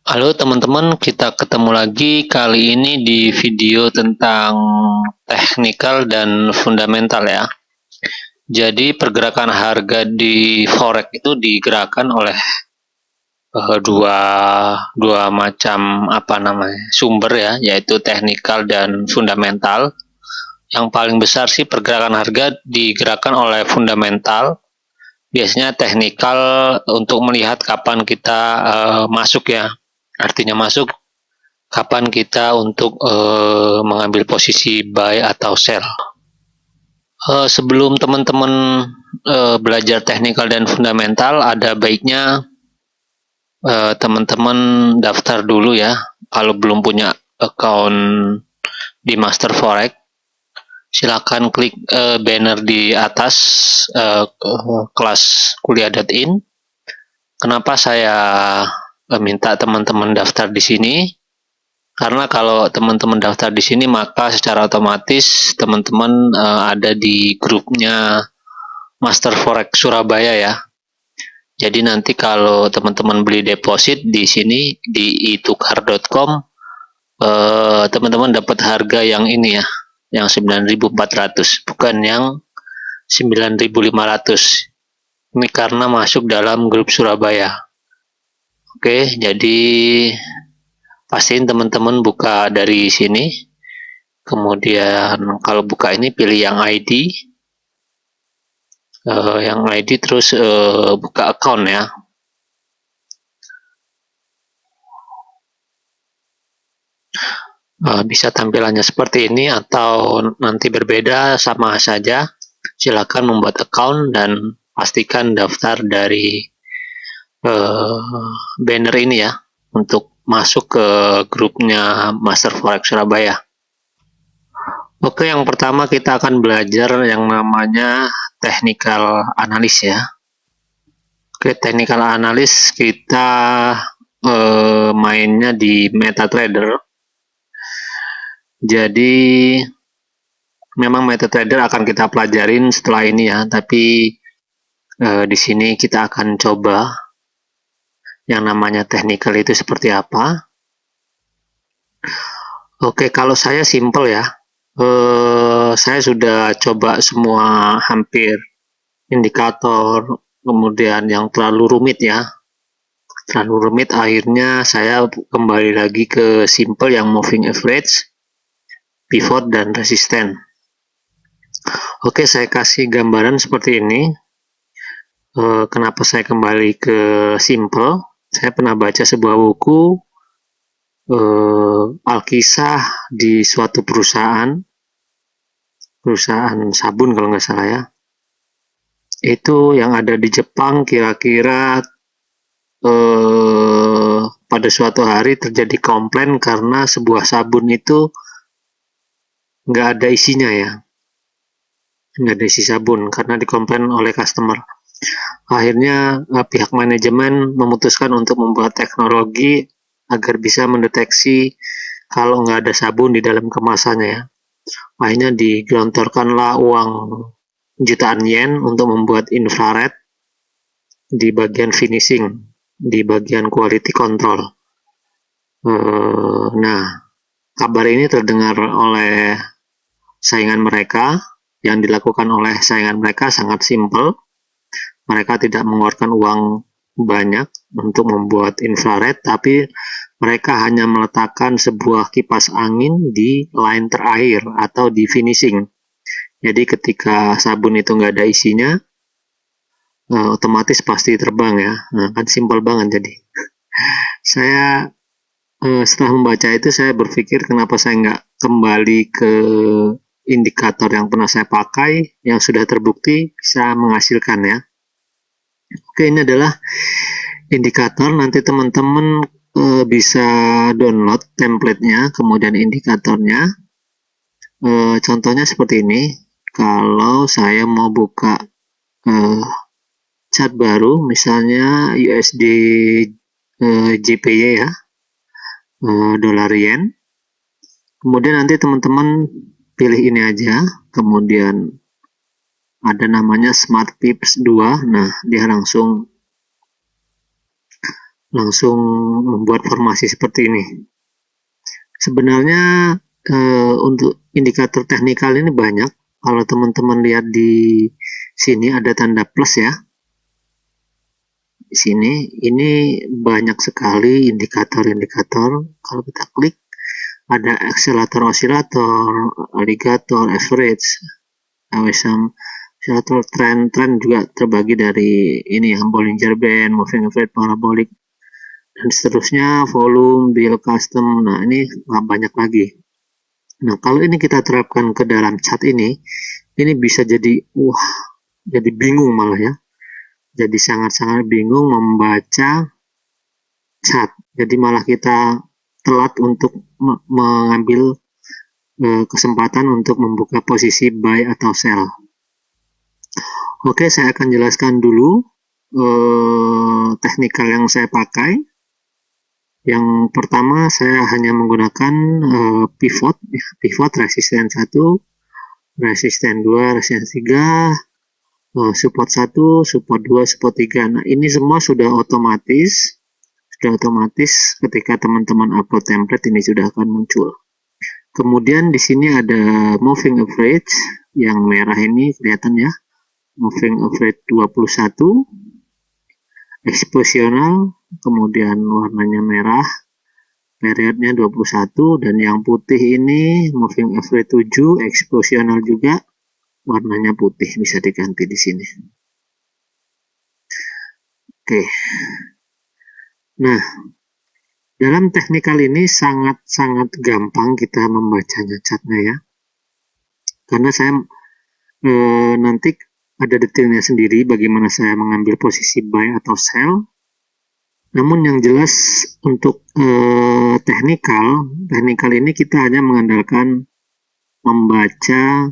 Halo teman-teman, kita ketemu lagi kali ini di video tentang teknikal dan fundamental ya. Jadi pergerakan harga di forex itu digerakkan oleh dua dua macam sumber ya, yaitu teknikal dan fundamental. Yang paling besar sih pergerakan harga digerakkan oleh fundamental. Biasanya teknikal untuk melihat kapan kita masuk ya. Artinya masuk kapan kita untuk mengambil posisi buy atau sell. Sebelum teman-teman belajar teknikal dan fundamental, ada baiknya teman-teman daftar dulu ya. Kalau belum punya account di Master Forex, silakan klik banner di atas kelas kuliah.in. Kenapa saya minta teman-teman daftar di sini? Karena kalau teman-teman daftar di sini, maka secara otomatis teman-teman ada di grupnya Master Forex Surabaya ya. Jadi nanti kalau teman-teman beli deposit di sini di itukar.com, teman-teman dapat harga yang ini ya, yang 9.400, bukan yang 9.500. Ini karena masuk dalam grup Surabaya. Oke, jadi pastiin teman-teman buka dari sini. Kemudian kalau buka ini pilih yang ID, terus buka account ya. Bisa tampilannya seperti ini atau nanti berbeda, sama saja. Silakan membuat account dan pastikan daftar dari banner ini ya, untuk masuk ke grupnya Master Forex Surabaya. Oke, yang pertama kita akan belajar yang namanya technical analis ya. Oke, technical analis kita mainnya di MetaTrader. Jadi memang MetaTrader akan kita pelajarin setelah ini ya, tapi di sini kita akan coba yang namanya technical itu seperti apa. Oke, kalau saya simple ya. Saya sudah coba semua hampir indikator, kemudian yang terlalu rumit ya. Terlalu rumit, akhirnya saya kembali lagi ke simple yang moving average, pivot, dan resisten. Oke, saya kasih gambaran seperti ini. Kenapa saya kembali ke simple? Saya pernah baca sebuah buku Alkisah di suatu perusahaan sabun kalau nggak salah ya. Itu yang ada di Jepang, kira-kira pada suatu hari terjadi komplain karena sebuah sabun itu nggak ada isinya ya, nggak ada isi sabun karena dikomplain oleh customer. Akhirnya pihak manajemen memutuskan untuk membuat teknologi agar bisa mendeteksi kalau nggak ada sabun di dalam kemasannya ya. Akhirnya digelontorkanlah uang jutaan yen untuk membuat infrared di bagian finishing, di bagian quality control. Nah, kabar ini terdengar oleh saingan mereka. Yang dilakukan oleh saingan mereka sangat simpel. Mereka tidak mengeluarkan uang banyak untuk membuat infrared, tapi mereka hanya meletakkan sebuah kipas angin di line terakhir atau di finishing. Jadi ketika sabun itu nggak ada isinya, otomatis pasti terbang ya. Nah, kan simpel banget jadi. Saya setelah membaca itu saya berpikir kenapa saya nggak kembali ke indikator yang pernah saya pakai, yang sudah terbukti bisa menghasilkan ya. Oke, ini adalah indikator. Nanti teman-teman bisa download templatenya, kemudian indikatornya. Contohnya seperti ini. Kalau saya mau buka chart baru, misalnya USD JPY ya, dolar yen. Kemudian nanti teman-teman pilih ini aja, kemudian ada namanya Smart Pips 2. Nah, dia langsung langsung membuat formasi seperti ini. Sebenarnya untuk indikator teknikal ini banyak. Kalau teman-teman lihat di sini ada tanda plus ya. Di sini ini banyak sekali indikator-indikator. Kalau kita klik ada accelerator, oscillator, alligator, average, AWSM, oscillator, trend juga terbagi dari ini ya, Bollinger Band, moving average, parabolic, dan seterusnya, volume, bill, custom. Nah, ini banyak lagi. Nah, kalau ini kita terapkan ke dalam chart ini bisa jadi, jadi bingung malah ya. Jadi sangat-sangat bingung membaca chart. Jadi malah kita telat untuk mengambil kesempatan untuk membuka posisi buy atau sell. Oke, saya akan jelaskan dulu teknikal yang saya pakai. Yang pertama saya hanya menggunakan pivot, resisten 1, resisten 2, resisten 3, support 1, support 2, support 3. Nah, ini semua sudah otomatis ketika teman-teman upload template ini sudah akan muncul. Kemudian di sini ada moving average yang merah ini kelihatan ya. Moving average 21, eksposional, kemudian warnanya merah, periodnya 21, dan yang putih ini moving average 7, eksposional juga, warnanya putih, bisa diganti di sini. Oke. Nah, dalam teknikal ini sangat-sangat gampang kita membacanya chartnya ya. Karena saya nanti ada detailnya sendiri bagaimana saya mengambil posisi buy atau sell. Namun yang jelas untuk teknikal ini kita hanya mengandalkan membaca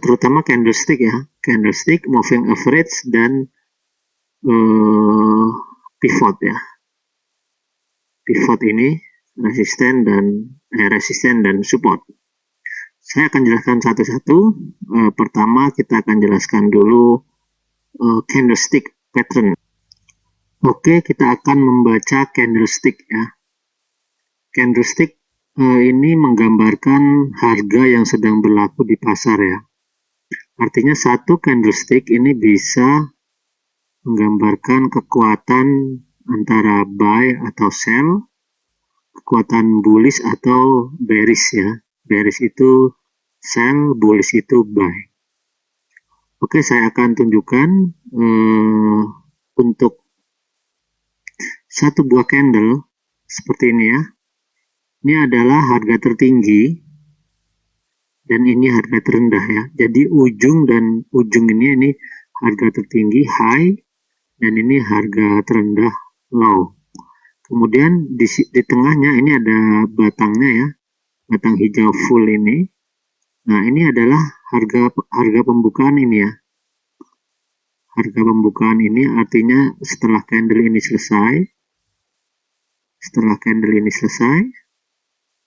terutama candlestick ya, candlestick, moving average, dan pivot ya. Pivot ini resisten dan support. Saya akan jelaskan satu-satu. Pertama kita akan jelaskan dulu candlestick pattern. Oke, kita akan membaca candlestick ya. Candlestick ini menggambarkan harga yang sedang berlaku di pasar ya. Artinya satu candlestick ini bisa menggambarkan kekuatan antara buy atau sell, kekuatan bullish atau bearish ya. Bearish itu sell, bullish itu buy. Oke, saya akan tunjukkan untuk satu buah candle seperti ini ya. Ini adalah harga tertinggi dan ini harga terendah ya. Jadi ujung ini harga tertinggi high dan ini harga terendah low. Kemudian di tengahnya ini ada batangnya ya, batang hijau full ini. Nah, ini adalah harga pembukaan ini ya. Harga pembukaan ini artinya setelah candle ini selesai,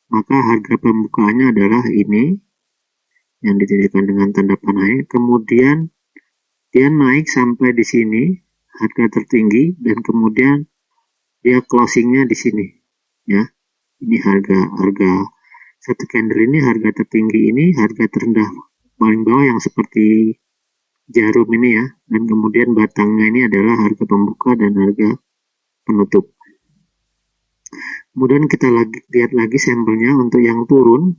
maka harga pembukaannya adalah ini yang dititipkan dengan tanda panah. Kemudian dia naik sampai di sini harga tertinggi dan kemudian dia closingnya di sini ya. Ini harga satu candle ini, harga tertinggi ini, harga terendah paling bawah yang seperti jarum ini ya, dan kemudian batangnya ini adalah harga pembuka dan harga penutup. Kemudian kita lihat lagi sampelnya untuk yang turun.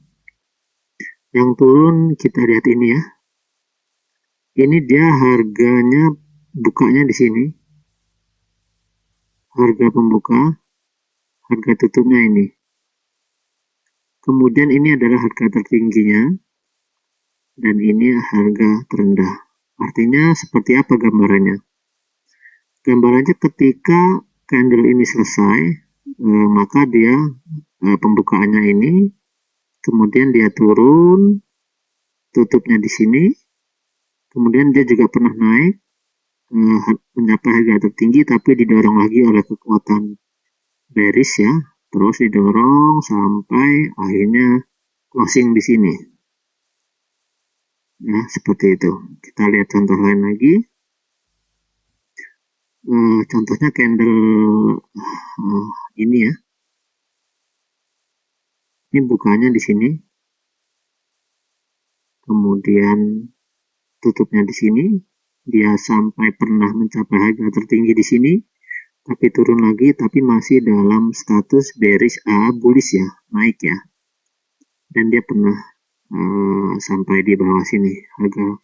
Yang turun kita lihat ini ya. Ini dia harganya bukanya di sini. Harga pembuka, harga tutupnya ini. Kemudian ini adalah harga tertingginya dan ini harga terendah. Artinya seperti apa gambarannya? Gambarannya ketika candle ini selesai, maka dia pembukaannya ini, kemudian dia turun, tutupnya di sini, kemudian dia juga pernah naik mencapai harga tertinggi tapi didorong lagi oleh kekuatan bearish ya, terus didorong sampai akhirnya closing di sini. Ya, seperti itu. Kita lihat contoh lain lagi. Contohnya candle ini ya. Ini bukanya di sini, kemudian tutupnya di sini. Dia sampai pernah mencapai harga tertinggi di sini, tapi turun lagi, tapi masih dalam status bearish bullish ya, naik ya. Dan dia pernah sampai di bawah sini harga,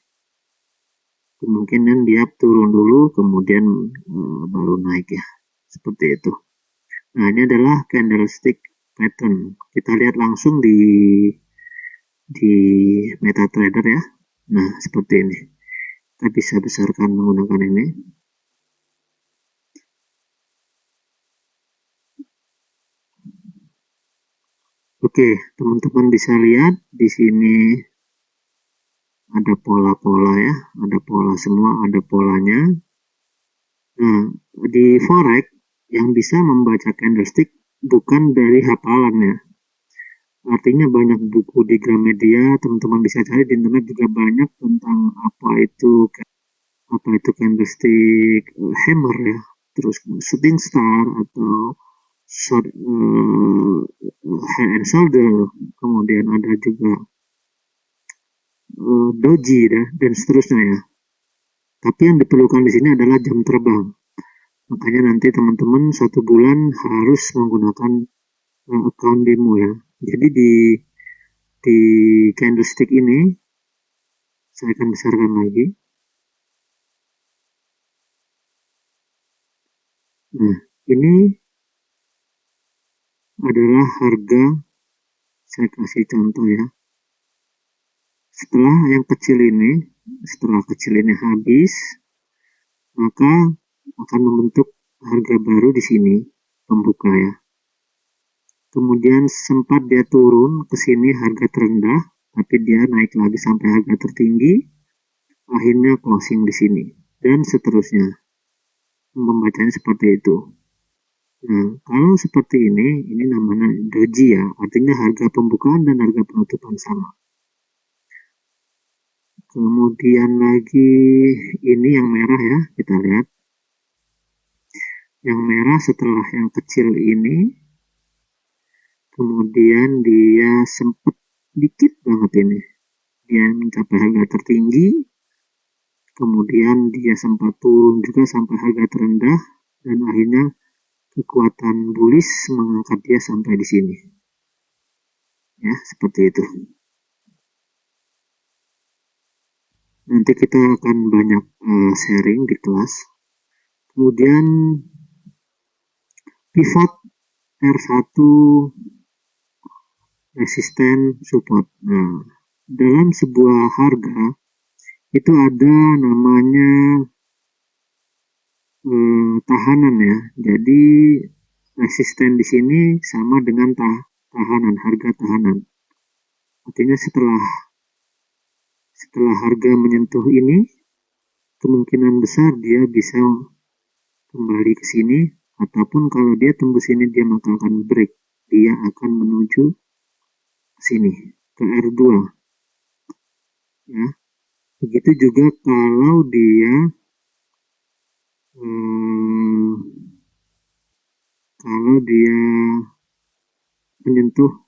kemungkinan dia turun dulu kemudian baru naik ya, seperti itu. Nah, ini adalah candlestick pattern. Kita lihat langsung di MetaTrader ya. Nah, seperti ini. Kita bisa besarkan menggunakan ini. Oke, teman-teman bisa lihat di sini ada pola-pola ya, ada pola semua, ada polanya. Nah, di forex yang bisa membaca candlestick bukan dari hafalan ya. Artinya banyak buku di Gramedia, teman-teman bisa cari di internet juga banyak tentang apa itu candlestick hammer ya, terus shooting star atau short head and shoulder, kemudian ada juga doji ya, dan seterusnya ya. Tapi yang diperlukan di sini adalah jam terbang. Makanya nanti teman-teman 1 bulan harus menggunakan account demo ya. Jadi di candlestick ini saya akan besarkan lagi. Nah, ini adalah harga, saya kasih contoh ya. Setelah yang kecil ini, setelah kecil ini habis, maka akan membentuk harga baru di sini, pembuka ya. Kemudian sempat dia turun ke sini harga terendah, tapi dia naik lagi sampai harga tertinggi, akhirnya closing di sini, dan seterusnya. Membacanya seperti itu. Nah, kalau seperti ini namanya doji ya, artinya harga pembukaan dan harga penutupan sama. Kemudian lagi ini yang merah ya, kita lihat. Yang merah setelah yang kecil ini, kemudian dia sempat dikit banget ini. Dia mencapai harga tertinggi, kemudian dia sempat turun juga sampai harga terendah, dan akhirnya kekuatan bullish mengangkat dia sampai di sini. Ya, seperti itu. Nanti kita akan banyak sharing di kelas. Kemudian pivot R1 resisten support. Nah, dalam sebuah harga itu ada namanya tahanan ya. Jadi resisten di sini sama dengan tahanan, harga tahanan. Artinya setelah harga menyentuh ini, kemungkinan besar dia bisa kembali ke sini, ataupun kalau dia tembus ini dia maka akan break. Dia akan menuju ke sini, ke R2 ya. Begitu juga kalau dia kalau dia menyentuh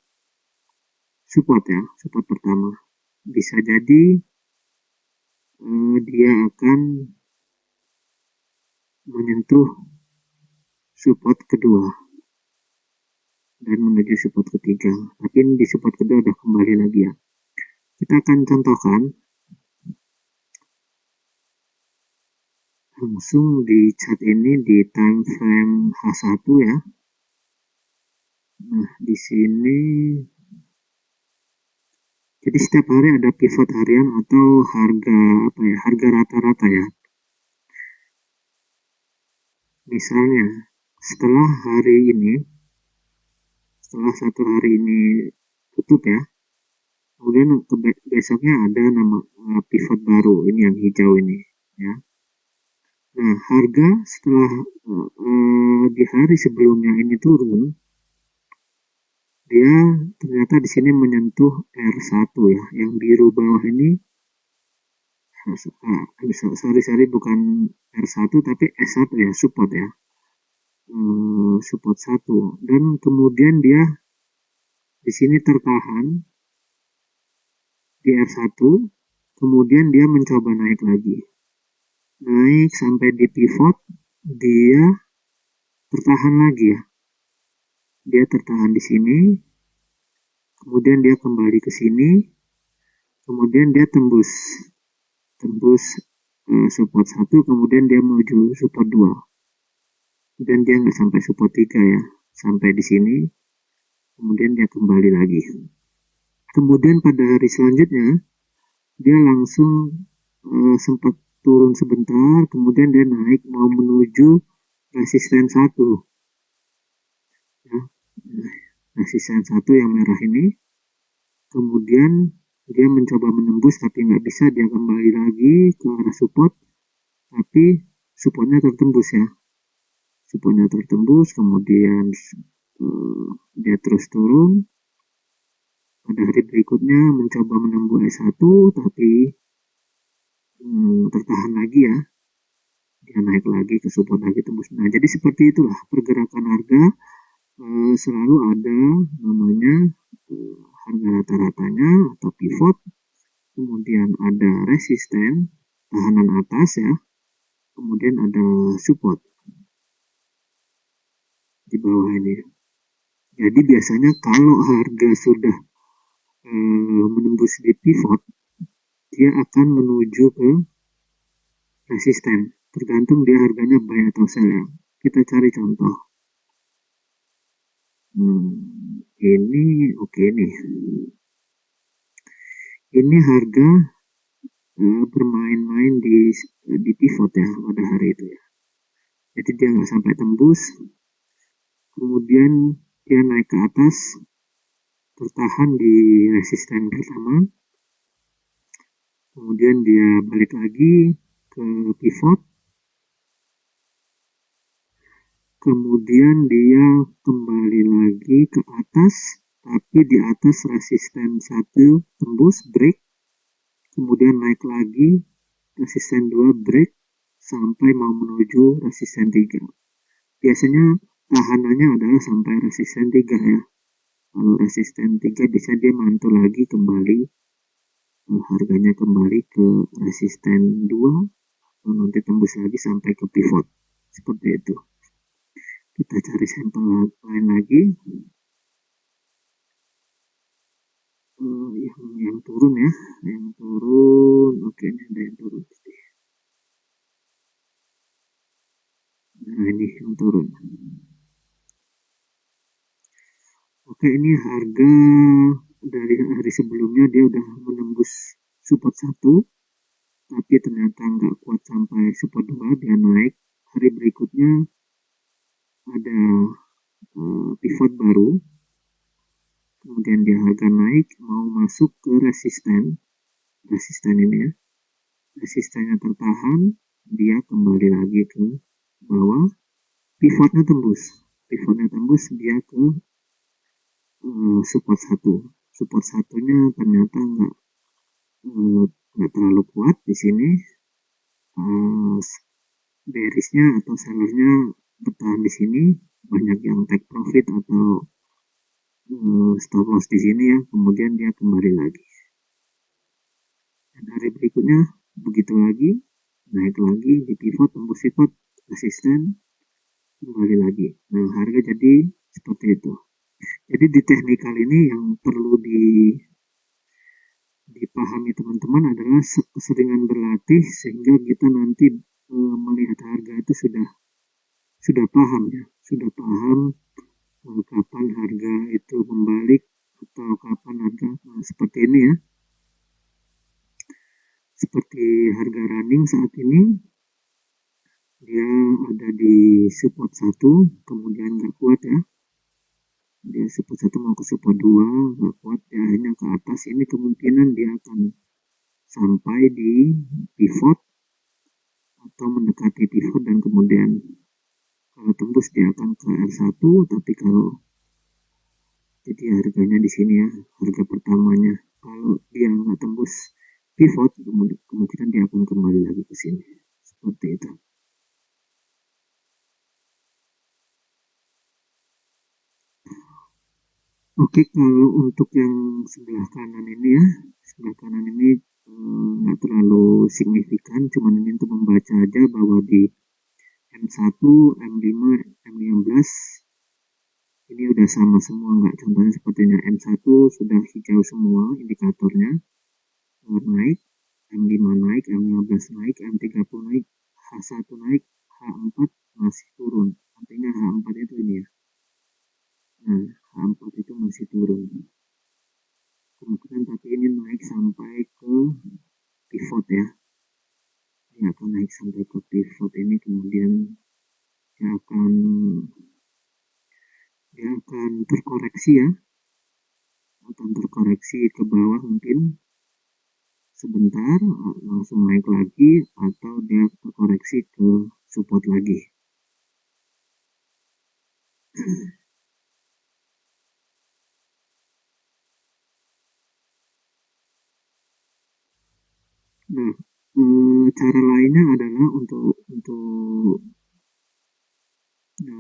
support ya, support pertama, bisa jadi dia akan menyentuh support kedua dan menuju support ketiga. Tapi di support kedua udah kembali lagi ya. Kita akan contohkan langsung di chart ini di time frame H1 ya. Nah, di sini jadi setiap hari ada pivot harian atau harga rata-rata ya. Misalnya setelah satu hari ini tutup ya, kemudian besoknya ada nama pivot baru, ini yang hijau ini ya. Nah, harga setelah di hari sebelumnya ini turun, dia ternyata di sini menyentuh R1 ya, yang biru bawah ini sorry bukan R1 tapi S1 ya, support ya, support 1, dan kemudian dia di sini tertahan di R1, kemudian dia mencoba naik lagi, naik sampai di pivot, dia tertahan lagi ya, dia tertahan di sini, kemudian dia kembali ke sini, kemudian dia tembus support 1, kemudian dia menuju support 2, dan dia nggak sampai support 3 ya, sampai di sini, kemudian dia kembali lagi. Kemudian pada hari selanjutnya dia langsung sempat turun sebentar, kemudian dia naik mau menuju resisten 1 ya, resisten 1 yang merah ini, kemudian dia mencoba menembus tapi nggak bisa, dia kembali lagi ke arah support, tapi supportnya tertembus ya, supportnya tertembus, kemudian dia terus turun. Pada hari berikutnya mencoba menembus S1 tapi tertahan lagi ya, dia naik lagi ke support lagi, tembus. Nah, jadi seperti itulah pergerakan harga, selalu ada namanya harga rata-ratanya atau pivot, kemudian ada resisten, tahanan atas ya, kemudian ada support di bawah ini. Jadi biasanya kalau harga sudah menembus di pivot, dia akan menuju ke resisten, tergantung dia harganya buy atau sell ya. Kita cari contoh. Ini oke nih. Ini harga bermain-main di pivot ya pada hari itu ya. Jadi dia nggak sampai tembus, kemudian dia naik ke atas, tertahan di resisten pertama, kemudian dia balik lagi ke pivot, kemudian dia kembali lagi ke atas, tapi di atas resisten 1 tembus, break, kemudian naik lagi resisten 2 break sampai mau menuju resisten 3. Biasanya tahanannya adalah sampai resisten 3 ya. Kalau resisten 3 bisa dia mantul lagi kembali, harganya kembali ke resisten 2, atau nanti tembus lagi sampai ke pivot. Seperti itu. Kita cari sampel lain lagi. Yang turun ya, yang turun. Oke, ini ada yang turun. Nah, ini yang turun. Oke, ini harga dari hari sebelumnya dia udah menembus support 1, tapi ternyata nggak kuat sampai support 2, dia naik. Hari berikutnya ada pivot baru, kemudian dia harga naik mau masuk ke resisten ini ya, resistennya tertahan, dia kembali lagi ke bawah, pivotnya tembus dia ke support 1, support satunya ternyata nggak terlalu kuat di sini, bearishnya atau sellernya bertahan di sini, banyak yang take profit atau stop loss di sini ya, kemudian dia kembali lagi. Dan hari berikutnya begitu lagi, naik lagi di pivot, tembus pivot, resisten, kembali lagi. Nah, harga jadi seperti itu. Jadi di teknikal ini yang perlu dipahami teman-teman adalah keseringan berlatih sehingga kita nanti melihat harga itu sudah paham ya, sudah paham kapan harga itu membalik atau kapan harga seperti ini ya, seperti harga running saat ini dia ada di support 1, kemudian nggak kuat ya, dia support 1 mau ke support 2 nggak kuat, dia akhirnya ke atas. Ini kemungkinan dia akan sampai di pivot atau mendekati pivot, dan kemudian kalau tembus dia akan ke R1, tapi kalau jadi harganya di sini ya, harga pertamanya kalau dia nggak tembus pivot, kemungkinan dia akan kembali lagi ke sini. Seperti itu. Oke, kalau untuk yang sebelah kanan ini ya, sebelah kanan ini nggak terlalu signifikan, cuman ini untuk membaca aja bahwa di M1, M5, M15 ini udah sama semua nggak? Contohnya sepertinya M1 sudah hijau semua indikatornya, naik, M5 naik, M15 naik, M30 naik, H1 naik, H4 masih turun. Artinya H4 itu ini ya. Nah, H4 itu masih turun. Kemungkinan tapi ini naik sampai ke pivot ya. Ini akan naik sampai ke pivot ini, kemudian dia akan terkoreksi ya. Akan terkoreksi ke bawah mungkin sebentar, langsung naik lagi, atau dia terkoreksi ke support lagi. Nah, cara lainnya adalah untuk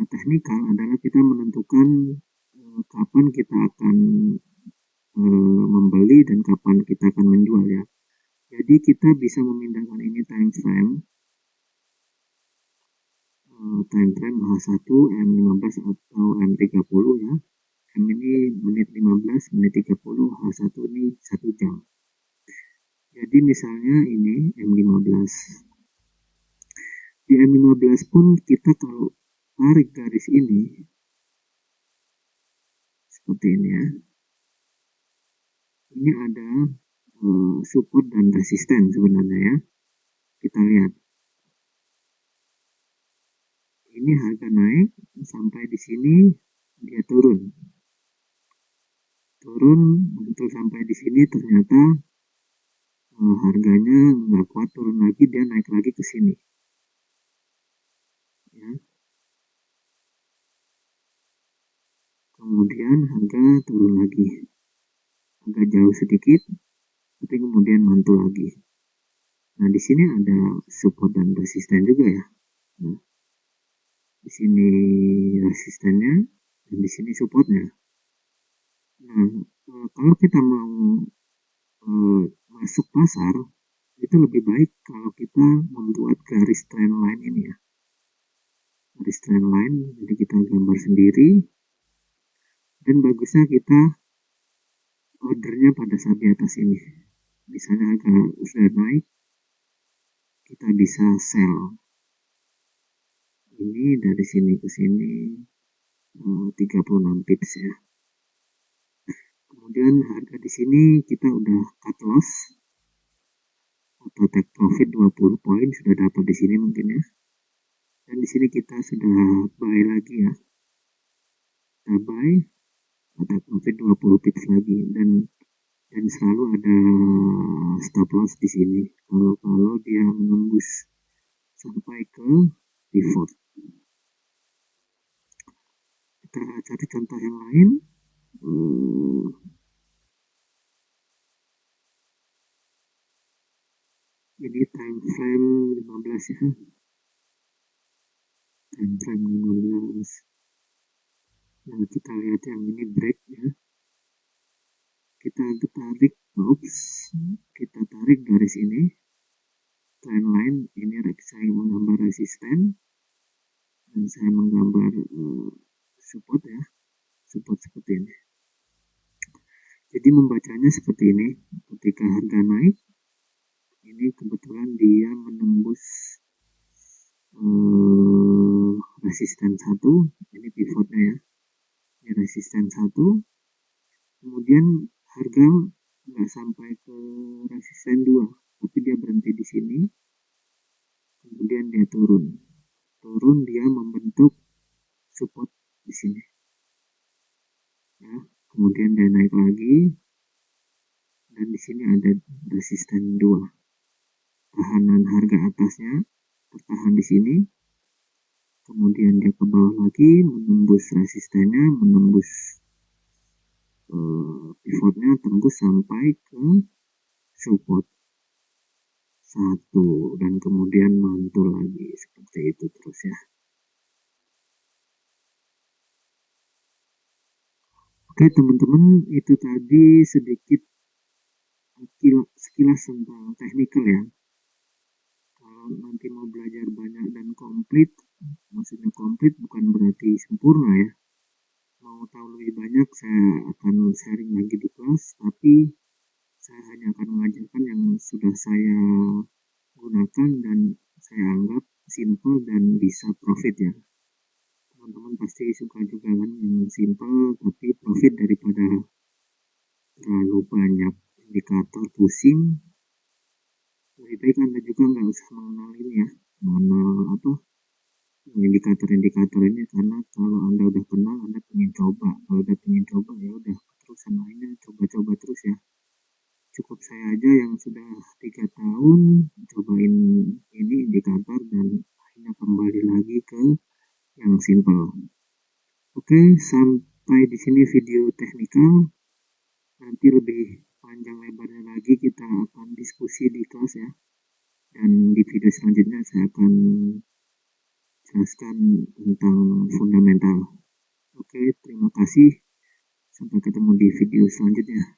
teknikal adalah kita menentukan kapan kita akan membeli dan kapan kita akan menjual ya. Jadi kita bisa memindahkan ini time frame H1, M15 atau M30 ya. M ini menit 15, menit 30, H1 ini 1 jam. Jadi misalnya ini M15. Di M15 pun kita kalau tarik garis ini seperti ini ya. Ini ada support dan resisten sebenarnya ya. Kita lihat. Ini harga naik sampai di sini dia turun. Turun untuk sampai di sini ternyata harganya nggak kuat, turun lagi, dia naik lagi ke sini. Ya. Kemudian harga turun lagi. Agak jauh sedikit, tapi kemudian mantul lagi. Nah, di sini ada support dan resisten juga ya. Nah, di sini resistennya dan di sini supportnya. Nah, kalau kita mau masuk pasar, itu lebih baik kalau kita membuat garis trendline ini ya. Garis trendline, jadi kita gambar sendiri, dan bagusnya kita ordernya pada saat di atas ini. Misalnya harga sudah naik, kita bisa sell. Ini dari sini ke sini 36 pips ya. Kemudian harga di sini kita udah cut loss atau take profit 20 poin sudah dapat di sini mungkin ya. Dan di sini kita sudah buy lagi ya. Kita buy take profit 20 pips lagi, dan selalu ada stop loss di sini. Kalau dia menembus sampai ke pivot. Kita cari contoh yang lain. Jadi time frame 15 ya. Time frame 15. Nah, kita lihat yang ini break ya. Kita tarik, kita tarik garis ini. Trendline ini saya menggambar resisten dan saya menggambar support ya. Support seperti ini. Jadi membacanya seperti ini. Ketika harga naik, ini kebetulan dia menembus resisten 1, ini pivotnya ya, ini resisten 1, kemudian harga nggak sampai ke resisten 2, tapi dia berhenti di sini, kemudian dia turun, dia membentuk support di sini, ya, kemudian dia naik lagi, dan di sini ada resisten 2, tahanan harga atasnya tertahan di sini, kemudian dia ke bawah lagi, menembus resistennya, menembus pivotnya, tembus sampai ke support. satu, dan kemudian mantul lagi, seperti itu terus ya. Oke teman-teman, itu tadi sedikit sekilas tentang teknikal ya. Kalau nanti mau belajar banyak dan komplit, maksudnya komplit bukan berarti sempurna ya. Mau tahu lebih banyak, saya akan sharing lagi di kelas, tapi saya hanya akan mengajarkan yang sudah saya gunakan dan saya anggap simple dan bisa profit ya. Teman-teman pasti suka juga kan yang simple tapi profit, daripada terlalu banyak indikator pusing. Lebih baik Anda juga nggak usah mengenal ini ya, mengenal apa, indikator-indikator ini, karena kalau Anda udah kenal, Anda pengen coba. Kalau udah pengen coba ya udah terusan lainnya, coba-coba terus ya. Cukup saya aja yang sudah 3 tahun cobain ini indikator dan akhirnya kembali lagi ke yang simple. Oke, sampai di sini video teknikal. Nanti lebih panjang lebarnya lagi kita akan diskusi di kelas ya. Dan di video selanjutnya saya akan jelaskan tentang fundamental. Oke, terima kasih. Sampai ketemu di video selanjutnya.